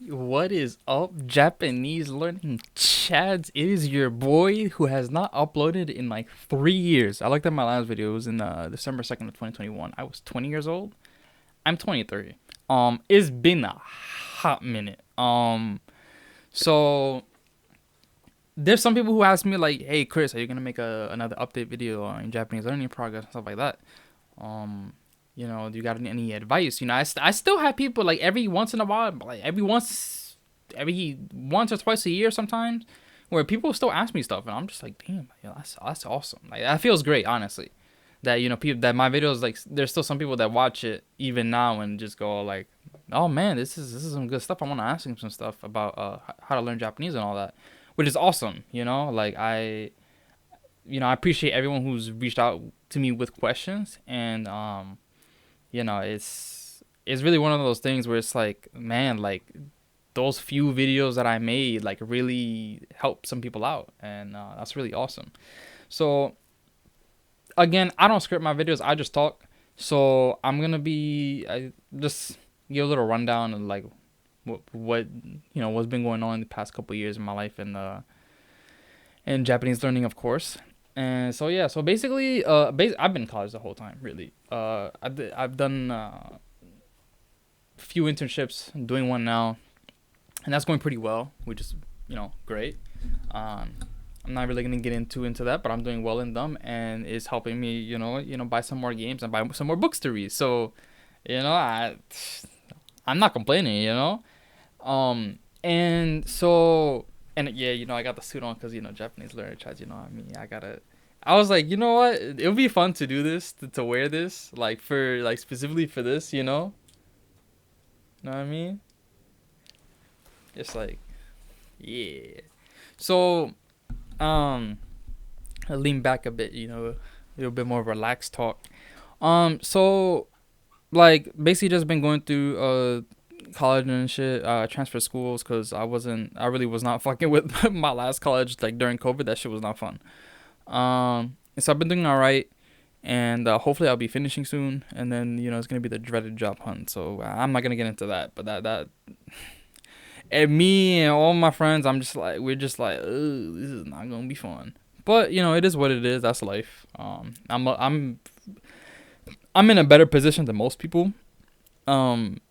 What is up, Japanese learning Chads? It is your boy who has not uploaded in like 3 years. I looked at my last video. It was in December 2nd of 2021. I was 20 years old. I'm 23. It's been a hot minute. So there's some people who ask me like, "Hey, Chris, are you gonna make another update video on Japanese learning progress and stuff like that?" Um, do you got any advice? I still have people like every once in a while, like every once or twice a year sometimes, where people still ask me stuff, and I'm just like, damn, that's awesome. Like that feels great, honestly. That people that my videos like there's still some people that watch it even now and just go like, oh man, this is some good stuff. I want to ask him some stuff about how to learn Japanese and all that, which is awesome. Like I appreciate everyone who's reached out to me with questions, and it's really one of those things where it's like, man, like those few videos that I made like really helped some people out, and that's really awesome. So again, I don't script my videos, I just talk. So I just give a little rundown of like what what's been going on in the past couple of years in my life, and Japanese learning, of course. And so yeah, so basically, I've been in college the whole time, really. I've done few internships. I'm doing one now, and that's going pretty well, which is great. Um, I'm not really gonna get into that, but I'm doing well in them, and it's helping me, buy some more games and buy some more books to read. So, you know, I I'm not complaining, and so, and yeah, I got the suit on because Japanese literature, I mean, I was like, you know what? It would be fun to do this, to wear this, like for like specifically for this, Know what I mean? It's like, yeah. So, um, I lean back a bit, a little bit more relaxed talk. So like basically just been going through college and shit, transfer schools because I really was not fucking with my last college like during COVID. That shit was not fun. And so I've been doing all right, and hopefully I'll be finishing soon. And then it's gonna be the dreaded job hunt. So I'm not gonna get into that. But that and me and all my friends, we're just like, "Ugh, this is not gonna be fun." But it is what it is. That's life. I'm in a better position than most people. Um,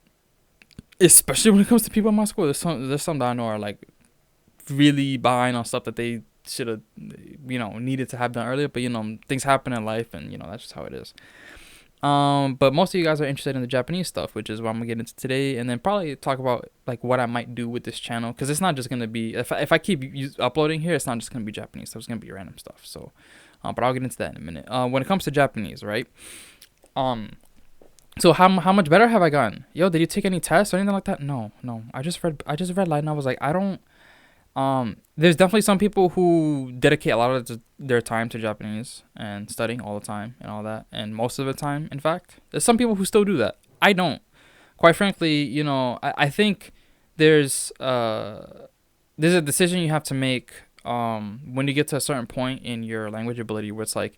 Especially when it comes to people in my school. There's some that I know are like really behind on stuff that they should have needed to have done earlier. But things happen in life, and that's just how it is. But most of you guys are interested in the Japanese stuff, which is what I'm gonna get into today, and then probably talk about like what I might do with this channel, because it's not just gonna be if I keep uploading here, it's not just gonna be Japanese stuff. It's gonna be random stuff. So, but I'll get into that in a minute. When it comes to Japanese, right? Um, so how much better have I gotten? Yo, did you take any tests or anything like that? No, no. I just read light, and I was like, I don't. There's definitely some people who dedicate a lot of their time to Japanese and studying all the time and all that, and most of the time, in fact, there's some people who still do that. I don't. Quite frankly, I think there's there's a decision you have to make when you get to a certain point in your language ability where it's like,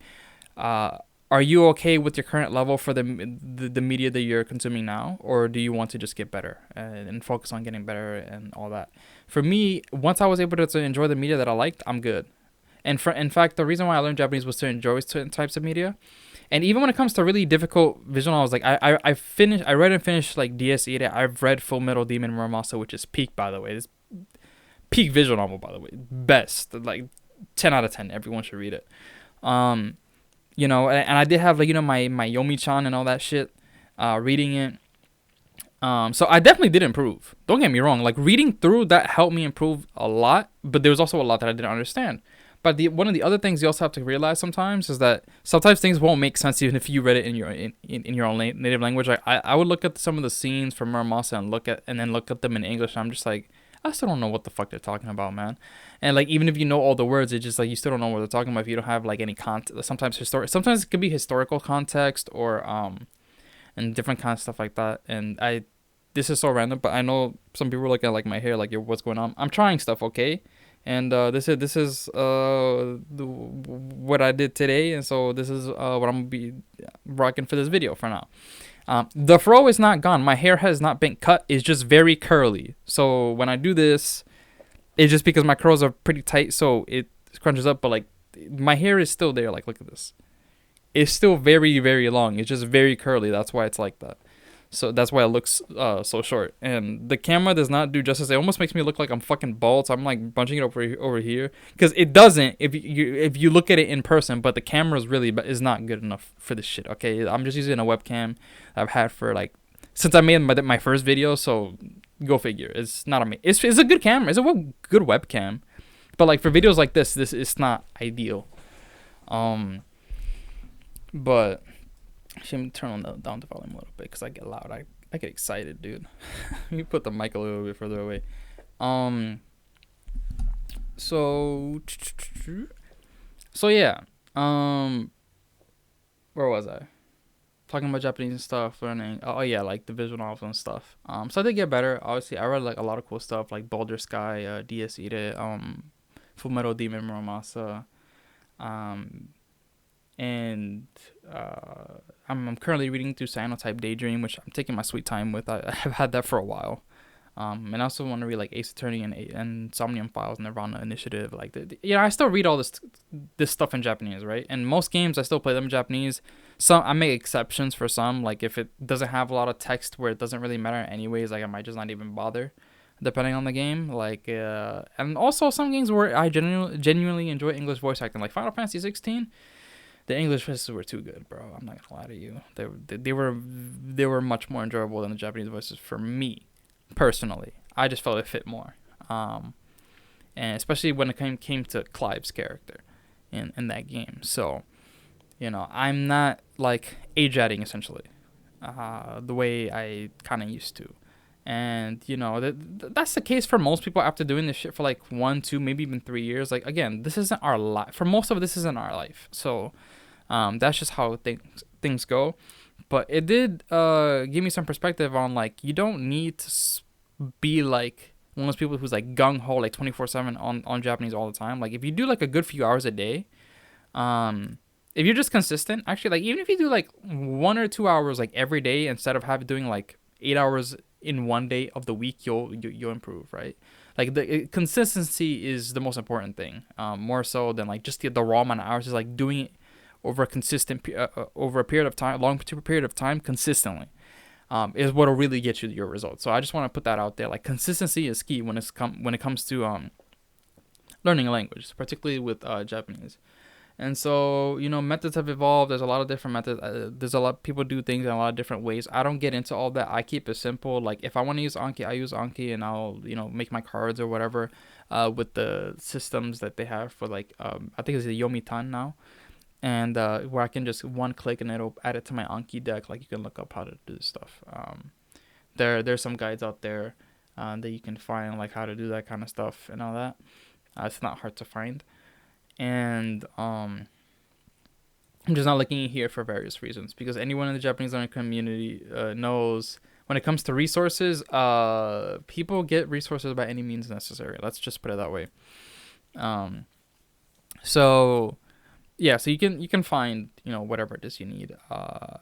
uh, are you okay with your current level for the media that you're consuming now, or do you want to just get better and focus on getting better and all that? For me, once I was able to enjoy the media that I liked, I'm good. And in fact, the reason why I learned Japanese was to enjoy certain types of media. And even when it comes to really difficult visual novels, like I read and finished like DS8. I've read Full Metal Demon Muramasa, which is peak, by the way. It's peak visual novel, by the way. Best, like 10 out of 10. Everyone should read it. Um, and I did have like my Yomi-chan and all that shit, reading it. So I definitely did improve. Don't get me wrong. Like reading through that helped me improve a lot, but there was also a lot that I didn't understand. But one of the other things you also have to realize sometimes is that sometimes things won't make sense even if you read it in your own native language. I would look at some of the scenes from Muramasa and then look at them in English, and I'm just like, I still don't know what the fuck they're talking about, man. And like even if you know all the words, it's just like you still don't know what they're talking about if you don't have like any context. Sometimes it could be historical context or and different kind of stuff like that. And this is so random, but I know some people are looking at like my hair, like, yo, what's going on? I'm trying stuff, okay? And what I did today, and so this is what I'm gonna be rocking for this video for now. The fro is not gone. My hair has not been cut. It's just very curly. So when I do this, it's just because my curls are pretty tight, so it scrunches up. But like, my hair is still there. Like, look at this. It's still very, very long. It's just very curly. That's why it's like that. So that's why it looks so short. And the camera does not do justice. It almost makes me look like I'm fucking bald. So I'm like bunching it over here because it doesn't if you look at it in person. But the camera is really is not good enough for this shit. Okay, I'm just using a webcam I've had for like since I made my first video. So go figure. It's not it's a good camera. It's a good webcam. But like for videos like this is not ideal. But let me turn down the volume a little bit because I get loud. I get excited, dude. Let me put the mic a little bit further away. So yeah. Where was I? Talking about Japanese and stuff, learning. Oh yeah, like the visual novels and stuff. So I did get better. Obviously, I read like a lot of cool stuff like Baldur's Sky, DS Ire, Fullmetal Demon Muramasa, and I'm currently reading through Cyanotype Daydream, which I'm taking my sweet time with. I have had that for a while. And I also want to read like Ace Attorney and Somnium Files, Nirvana Initiative. Like, I still read all this stuff in Japanese, right? And most games I still play them in Japanese. Some I make exceptions for some. Like if it doesn't have a lot of text where it doesn't really matter anyways, like I might just not even bother, depending on the game. Like and also some games where I genuinely enjoy English voice acting, like Final Fantasy 16. The English voices were too good, bro. I'm not gonna lie to you. They were much more enjoyable than the Japanese voices for me, personally. I just felt it fit more, and especially when it came to Clive's character, in that game. So, I'm not like age adding essentially, the way I kind of used to, and that's the case for most people after doing this shit for like 1, 2, maybe even 3 years. Like again, this isn't our life. For most of it, this isn't our life. So. That's just how things go. But it did give me some perspective on like you don't need to be like one of those people who's like gung ho like 24/7 on Japanese all the time. Like if you do like a good few hours a day, if you're just consistent, actually like even if you do like 1 or 2 hours like every day instead of doing like 8 hours in one day of the week, you'll improve, right? Like the consistency is the most important thing, more so than like just the raw amount of hours. Is like doing it over a consistent over a period of time, long period of time, consistently, is what'll really get you your results. So I just want to put that out there. Like consistency is key when it comes to learning a language, particularly with Japanese. And so methods have evolved. There's a lot of different methods. There's a lot people do things in a lot of different ways. I don't get into all that. I keep it simple. Like if I want to use Anki, I use Anki, and I'll make my cards or whatever with the systems that they have for like I think it's the Yomitan now. And where I can just one click and it'll add it to my Anki deck. Like you can look up how to do this stuff. There's some guides out there that you can find like how to do that kind of stuff and all that. It's not hard to find. And I'm just not looking here for various reasons because anyone in the Japanese learning community knows when it comes to resources, people get resources by any means necessary. Let's just put it that way. So you can find whatever it is you need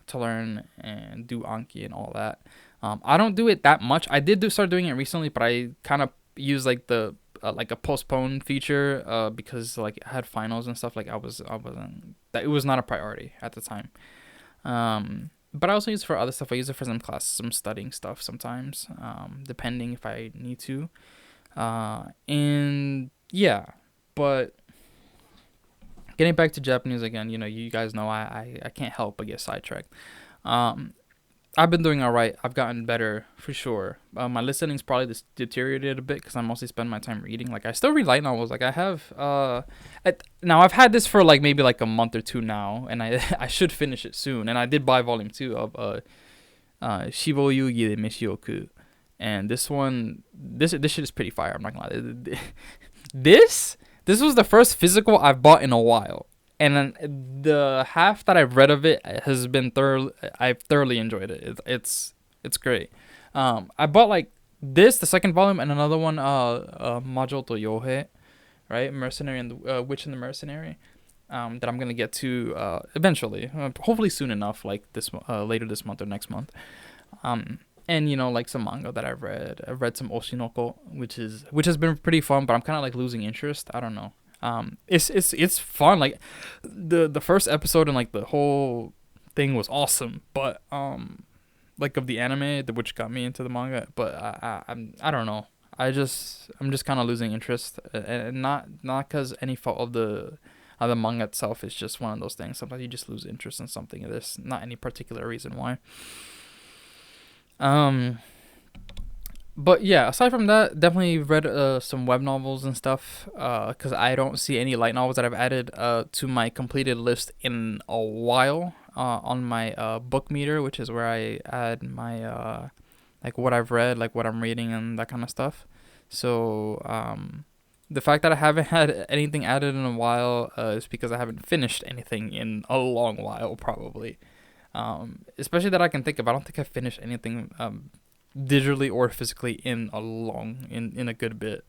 to learn and do Anki and all that. I don't do it that much. I did start doing it recently, but I kind of use like the like a postpone feature because like I had finals and stuff. Like I wasn't that it was not a priority at the time. But I also use it for other stuff. I use it for some classes, some studying stuff sometimes, depending if I need to. And yeah, but. Getting back to Japanese again, you guys know I can't help but get sidetracked. I've been doing all right. I've gotten better for sure. My listening's probably deteriorated a bit because I mostly spend my time reading. Like I still read light novels. Like I have now I've had this for like maybe like a month or two now, and I should finish it soon. And I did buy volume 2 of Shibo Yugi de Meshioku, and this shit is pretty fire. I'm not gonna lie. This was the first physical I've bought in a while. And then the half that I've read of it has been I've thoroughly enjoyed it. It's great. I bought like the second volume, and another one, Majo to Yohei, right? Mercenary and the Witch and the Mercenary. that I'm gonna get to eventually, hopefully soon enough, like this later this month or next month. Um, and like some manga that I've read. I've read some Oshinoko, which has been pretty fun, but I'm kind of like losing interest. I don't know. It's fun. Like the first episode and like the whole thing was awesome, but like of the anime, which got me into the manga. But I don't know. I'm just kind of losing interest, and not because any fault of the manga itself. It's just one of those things. Sometimes you just lose interest in something. There's not any particular reason why. Um, but yeah, aside from that, definitely read some web novels and stuff. Cause I don't see any light novels that I've added to my completed list in a while. On my book meter, which is where I add my like what I've read, like what I'm reading, and that kind of stuff. So the fact that I haven't had anything added in a while is because I haven't finished anything in a long while, probably. Especially that I can think of. I don't think I've finished anything digitally or physically in a good bit.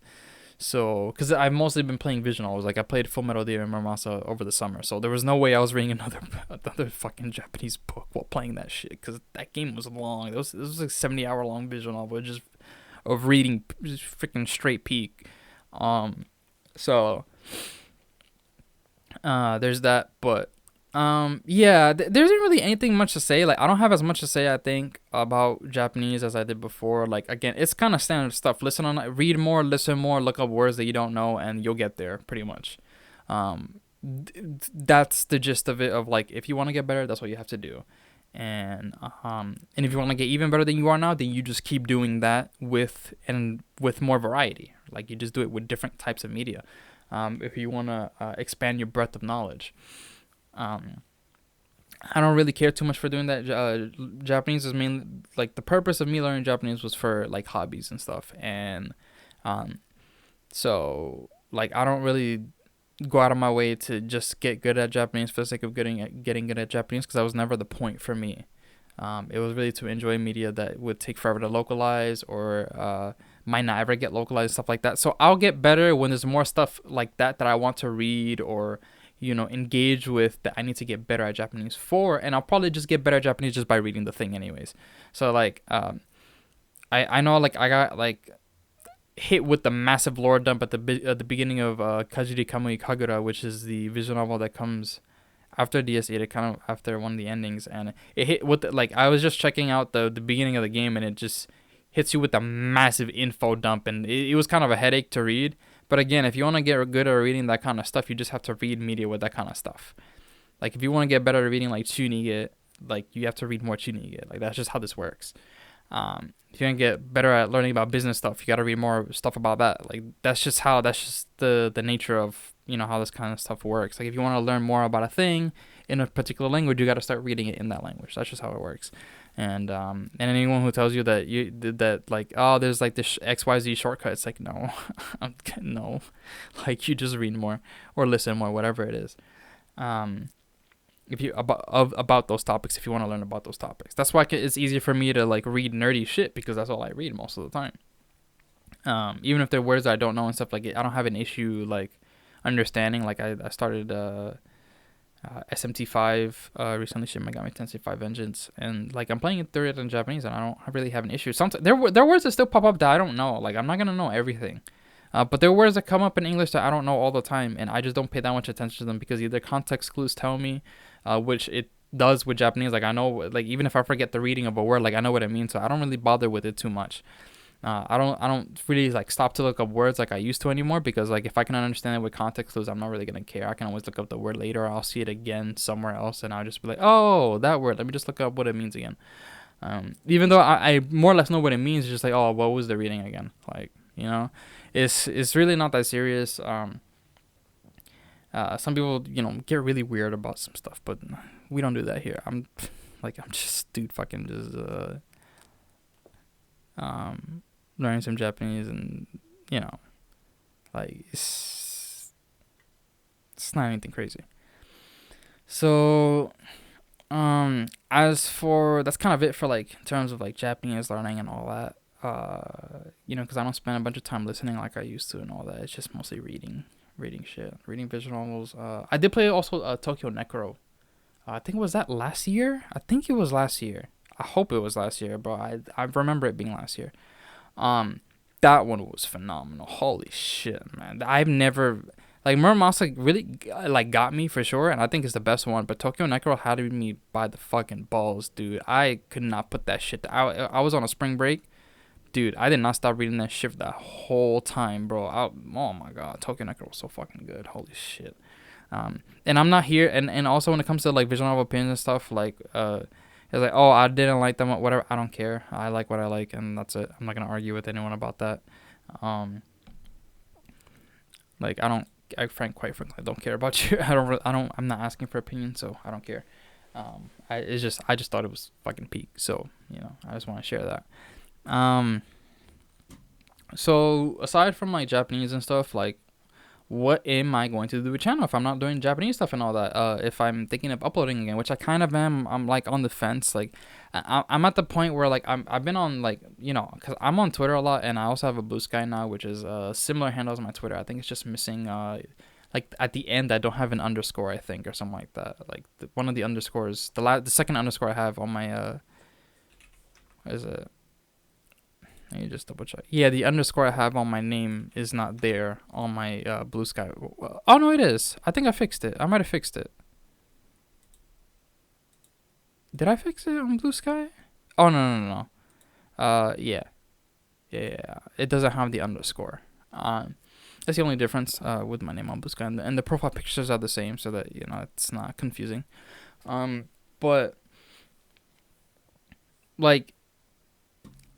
So, because I've mostly been playing visual novels, like I played Full Metal Dia and Muramasa over the summer, so there was no way I was reading another fucking Japanese book while playing that shit, because that game was long. It was like 70-hour long visual novel, just of reading, just freaking straight peak. So there's that, but yeah, there isn't really anything much to say. Like I don't have as much to say, I think, about Japanese as I did before. Like again, it's kind of standard stuff. Read more, listen more, look up words that you don't know, and you'll get there pretty much. That's the gist of it. Of like, if you want to get better, that's what you have to do. And if you want to get even better than you are now, then you just keep doing that with more variety. Like you just do it with different types of media. If you want to expand your breadth of knowledge. I don't really care too much for doing that. Japanese is mainly like the purpose of me learning Japanese was for like hobbies and stuff, and so like I don't really go out of my way to just get good at Japanese for the sake of getting good at Japanese, because that was never the point for me. It was really to enjoy media that would take forever to localize, or might not ever get localized, stuff like that. So I'll get better when there's more stuff like that I want to read or engage with, that I need to get better at Japanese for, and I'll probably just get better at Japanese just by reading the thing anyways. So like I know like I got like hit with the massive lore dump at the beginning of Kajiri Kamui Kagura, which is the visual novel that comes after DS8, kind of after one of the endings, and it hit with like I was just checking out the beginning of the game, and it just hits you with a massive info dump, and it was kind of a headache to read. But again, if you want to get good at reading that kind of stuff, you just have to read media with that kind of stuff. Like if you want to get better at reading like Chunige, like you have to read more Chunige. Like that's just how this works. If you want to get better at learning about business stuff, you got to read more stuff about that. Like that's just the nature of how this kind of stuff works. Like if you want to learn more about a thing in a particular language, you got to start reading it in that language. That's just how it works. And anyone who tells you that like, oh, there's like this XYZ shortcut, it's like, no. No. Like you just read more or listen more, whatever it is. If you about those topics, if you want to learn about those topics, that's why it's easier for me to like read nerdy shit, because that's all I read most of the time. Even if there are words I don't know and stuff like it, I don't have an issue like understanding. Like I started SMT5 recently, Shin Megami Tensei 5 Vengeance, and like I'm playing it through it in Japanese, and I don't really have an issue. Sometimes there are words that still pop up that I don't know. Like I'm not gonna know everything, but there are words that come up in English that I don't know all the time, and I just don't pay that much attention to them, because either context clues tell me, which it does with Japanese. Like I know, like even if I forget the reading of a word, like I know what it means, so I don't really bother with it too much. I don't really like stop to look up words like I used to anymore, because like if I can understand it with context clues, I'm not really gonna care. I can always look up the word later, or I'll see it again somewhere else, and I'll just be like, oh, that word, let me just look up what it means again. Even though I more or less know what it means, it's just like, oh, what was the reading again? Like it's really not that serious. Some people get really weird about some stuff, but we don't do that here. I'm just dude fucking just learning some Japanese, and like it's not anything crazy. So as for, that's kind of it for like in terms of like Japanese learning and all that. Because I don't spend a bunch of time listening like I used to and all that. It's just mostly reading Reading shit. Reading visual novels. I did play also Tokyo Necro. I think was that last year. I think it was last year. I hope it was last year, but I remember it being last year. Um, that one was phenomenal. Holy shit, man! I've never like Muramasa really like got me for sure, and I think it's the best one. But Tokyo Necro had me by the fucking balls, dude. I could not put that shit. I was on a spring break, dude. I did not stop reading that shit that whole time, bro. Oh my god, Tokyo Necro was so fucking good. Holy shit. And I'm not here, and also when it comes to like visual novel opinions and stuff, like it's like, oh, I didn't like them, whatever. I don't care. I like what I like, and that's it. I'm not gonna argue with anyone about that. Like quite frankly, I don't care about you. I'm not asking for opinion, so I don't care. I just thought it was fucking peak, so I just want to share that. So aside from like Japanese and stuff, like, what am I going to do with channel if I'm not doing Japanese stuff and all that? If I'm thinking of uploading again, which I kind of am, I'm like on the fence. Like, I'm at the point where like I've been on like because I'm on Twitter a lot, and I also have a Blue Sky now, which is similar handles on my Twitter. I think it's just missing like at the end I don't have an underscore, I think, or something like that. Like one of the underscores, the second underscore I have on my what is it? Let me just double check. Yeah, the underscore I have on my name is not there on my Blue Sky. Oh, no, it is. I think I fixed it. I might have fixed it. Did I fix it on Blue Sky? Oh, no. Yeah. Yeah. It doesn't have the underscore. That's the only difference with my name on Blue Sky. And the profile pictures are the same, so that, it's not confusing. But, like,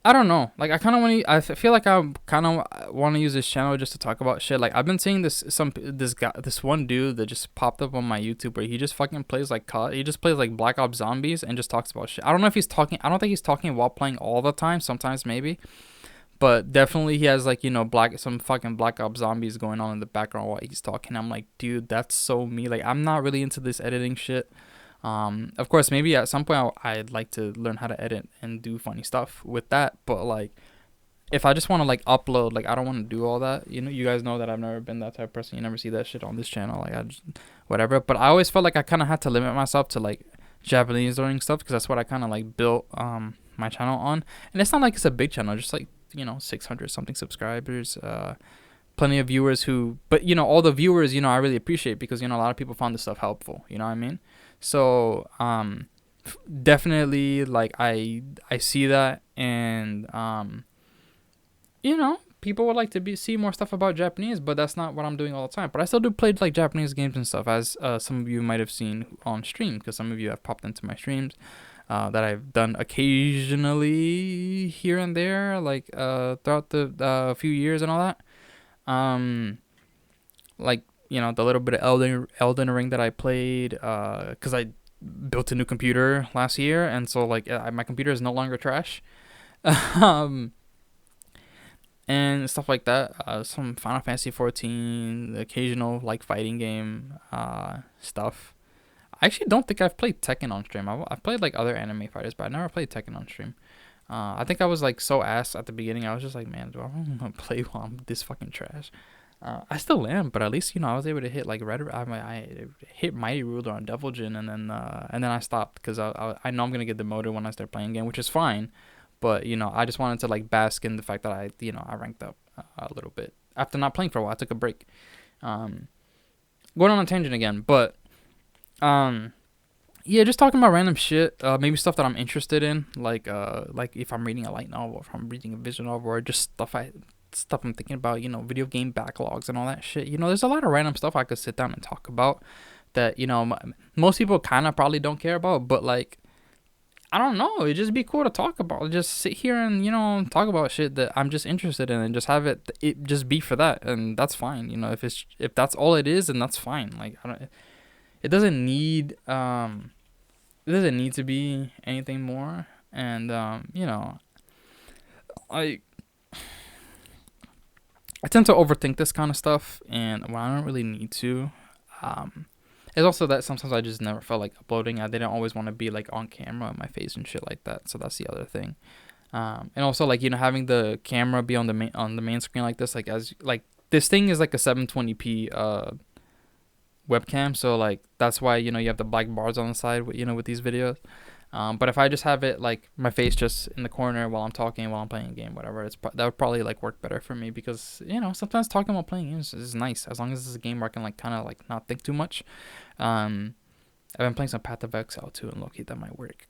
I don't know. Like, I kind of want to. I feel like I kind of want to use this channel just to talk about shit. Like, I've been seeing this one dude that just popped up on my YouTube where he just fucking plays like COD. He just plays like Black Ops Zombies and just talks about shit. I don't know if he's talking. I don't think he's talking while playing all the time. Sometimes maybe, but definitely he has like some fucking Black Ops Zombies going on in the background while he's talking. I'm like, dude, that's so me. Like, I'm not really into this editing shit. Of course, maybe at some point I'd like to learn how to edit and do funny stuff with that. But like, if I just want to like upload, like I don't want to do all that. You guys know that I've never been that type of person. You never see that shit on this channel. Like whatever. But I always felt like I kind of had to limit myself to like Japanese learning stuff because that's what I kind of like built my channel on. And it's not like it's a big channel, just like 600 something subscribers. Plenty of viewers but all the viewers I really appreciate because a lot of people found this stuff helpful. You know what I mean? So definitely like I see that, and people would like to see more stuff about Japanese, but that's not what I'm doing all the time. But I still do play like Japanese games and stuff, as some of you might have seen on stream, because some of you have popped into my streams that I've done occasionally here and there, like throughout the few years and all that. Like the little bit of Elden Ring that I played, because I built a new computer last year, and so like my computer is no longer trash, and stuff like that. Some Final Fantasy 14, the occasional like fighting game stuff. I actually don't think I've played Tekken on stream. I've played like other anime fighters, but I never played Tekken on stream. I think I was like so ass at the beginning. I was just like, man, do I want to play while I'm this fucking trash? I still am, but at least I was able to hit like I hit Mighty Ruler on Devil Jin, and then I stopped because I know I'm gonna get demoted when I start playing again, which is fine. But I just wanted to like bask in the fact that I ranked up a little bit after not playing for a while. I took a break. Going on a tangent again, but yeah, just talking about random shit. Maybe stuff that I'm interested in, like if I'm reading a light novel, or if I'm reading a visual novel, or just stuff I'm thinking about, video game backlogs and all that shit. There's a lot of random stuff I could sit down and talk about that, most people kind of probably don't care about, but like, I don't know, it'd just be cool to talk about. Just sit here and, talk about shit that I'm just interested in, and just have it just be for that, and that's fine. If that's all it is, then that's fine. Like, it doesn't need to be anything more, and I tend to overthink this kind of stuff, and when I don't really need to, it's also that sometimes I just never felt like uploading. I didn't always want to be like on camera in my face and shit like that. So that's the other thing. And also like having the camera be on the main screen like this, like as like this thing is like a 720p webcam, so like that's why you have the black bars on the side with with these videos. But if I just have it like my face just in the corner while I'm talking, while I'm playing a game, whatever, that would probably like work better for me, because sometimes talking while playing games is nice, as long as it's a game where I can like kind of like not think too much. Um, I've been playing some Path of Exile too, and low-key that might work.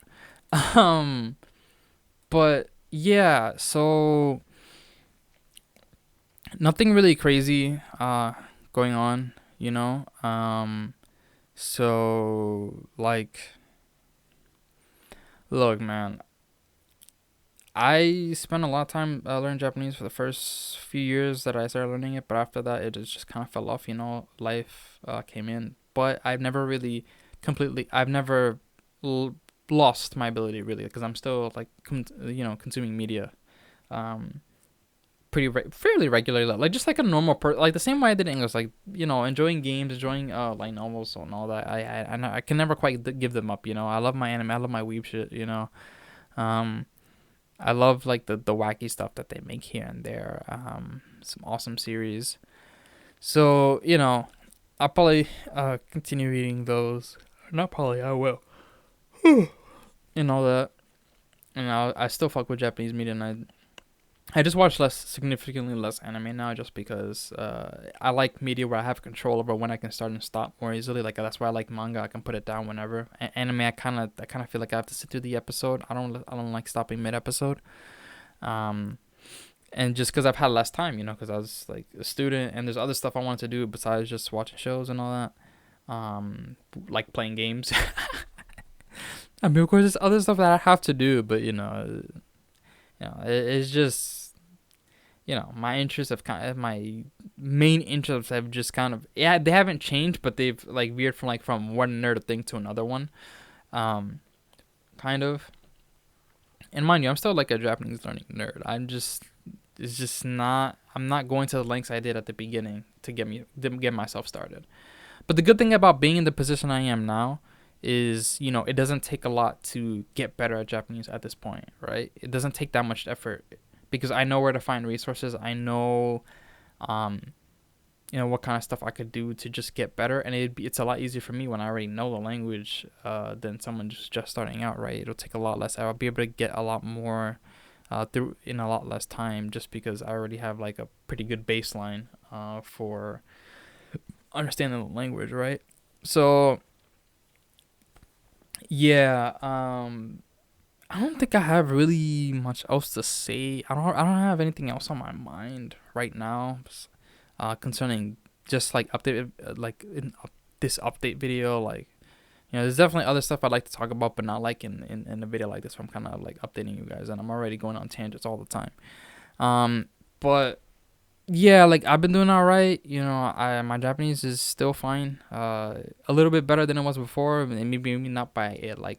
Um, but yeah, so nothing really crazy going on, so like, look, man, I spent a lot of time learning Japanese for the first few years that I started learning it, but after that, it just kind of fell off. Life came in, but I've never l- lost my ability really, because I'm still like, consuming media, um, fairly regularly, like just like a normal like the same way I did English, like enjoying games, enjoying light novels and all that. I can never quite give them up. I love my anime, I love my weeb shit. Um I love like the wacky stuff that they make here and there. Some awesome series. So I'll probably continue reading those. Not probably, I will. And all that. And I still fuck with Japanese media, and I just watch significantly less anime now, just because I like media where I have control over when I can start and stop more easily. Like that's why I like manga. I can put it down whenever. Anime, I kind of feel like I have to sit through the episode. I don't like stopping mid episode. Um, and just because I've had less time, because I was like a student and there's other stuff I wanted to do besides just watching shows and all that. Like playing games. I mean, of course, there's other stuff that I have to do, but it's just my interests have my main interests have just kind of, yeah, they haven't changed, but they've like veered from one nerd thing to another one, kind of. And mind you, I'm still like a Japanese learning nerd. It's just not. I'm not going to the lengths I did at the beginning to get myself started. But the good thing about being in the position I am now is, it doesn't take a lot to get better at Japanese at this point, right? It doesn't take that much effort, because I know where to find resources. I know, what kind of stuff I could do to just get better, and it's a lot easier for me when I already know the language than someone just starting out, right? It'll take a lot less. I'll be able to get a lot more through in a lot less time, just because I already have like a pretty good baseline for understanding the language, right? So yeah, I don't think I have really much else to say. I don't have anything else on my mind right now, concerning just like update, like in this update video. Like, there's definitely other stuff I'd like to talk about, but not like in a video like this where I'm kind of like updating you guys, and I'm already going on tangents all the time. But yeah, like I've been doing all right. My Japanese is still fine. A little bit better than it was before, and maybe not by like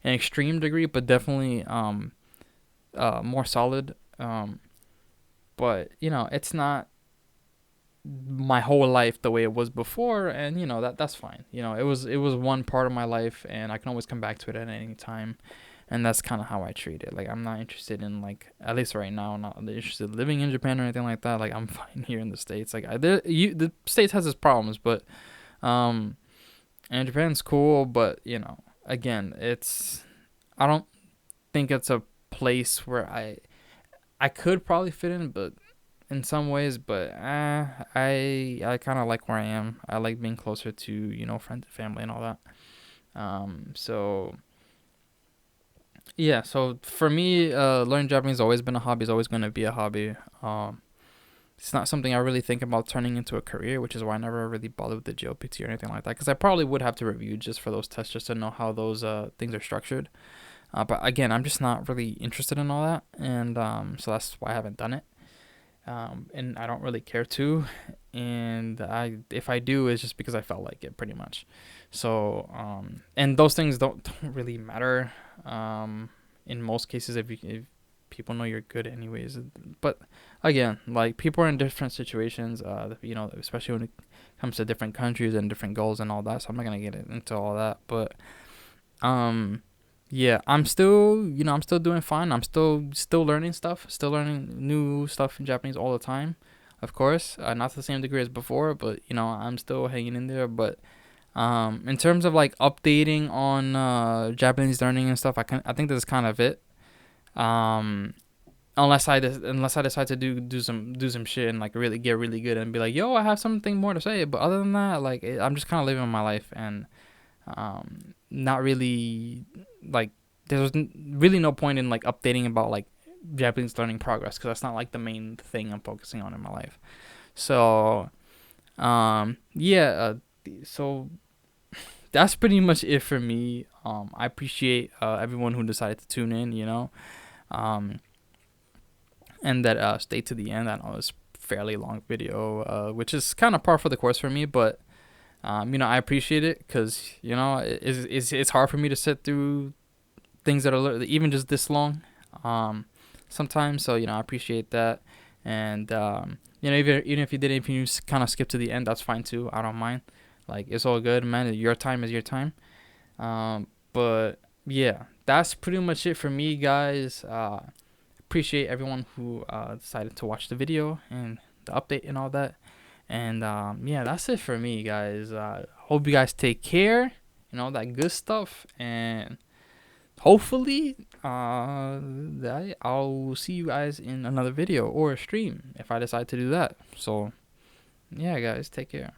an extreme degree, but definitely more solid. But it's not my whole life the way it was before, and that's fine. It was one part of my life, and I can always come back to it at any time, and that's kind of how I treat it. Like, I'm not interested in, like, at least right now, I'm not interested in living in Japan or anything like that. Like, I'm fine here in the States. Like, the States has its problems, but and Japan's cool, but again, I don't think it's a place where I could probably fit in, but in some ways, but I kind of like where I am. I like being closer to friends and family and all that. So yeah, so for me, learning Japanese has always been a hobby. It's always going to be a hobby. It's not something I really think about turning into a career, which is why I never really bothered with the JLPT or anything like that. Because I probably would have to review just for those tests, just to know how those things are structured. But again, I'm just not really interested in all that, and so that's why I haven't done it. And I don't really care to, and if I do, it's just because I felt like it, pretty much. So and those things don't really matter in most cases, if people know you're good anyways. But again, like, people are in different situations, especially when it comes to different countries and different goals and all that, so I'm not gonna get into all that. But yeah, I'm still doing fine. I'm still learning stuff, still learning new stuff in Japanese all the time. of course, not to the same degree as before, but you know, I'm still hanging in there. But in terms of like updating on Japanese learning and stuff, I think this is kind of it. Um, unless I decide to do some shit and like really get really good and be like, yo, I have something more to say. But other than that, like I'm just kind of living my life and not really like really no point in like updating about like Japanese learning progress because that's not like the main thing I'm focusing on in my life. So yeah, so that's pretty much it for me. I appreciate everyone who decided to tune in, you know, um, and that stayed to the end. I know it's fairly long video, which is kind of par for the course for me, but you know, I appreciate it because you know it's hard for me to sit through things that are even just this long, sometimes. So you know, I appreciate that, and you know, even if you didn't, if you kind of skip to the end, that's fine too. I don't mind. Like it's all good, man. Your time is your time. But yeah, that's pretty much it for me, guys. Appreciate everyone who decided to watch the video and the update and all that. And yeah, that's it for me, guys. Hope you guys take care. You know that good stuff, and hopefully, I'll see you guys in another video or a stream if I decide to do that. So, yeah, guys, take care.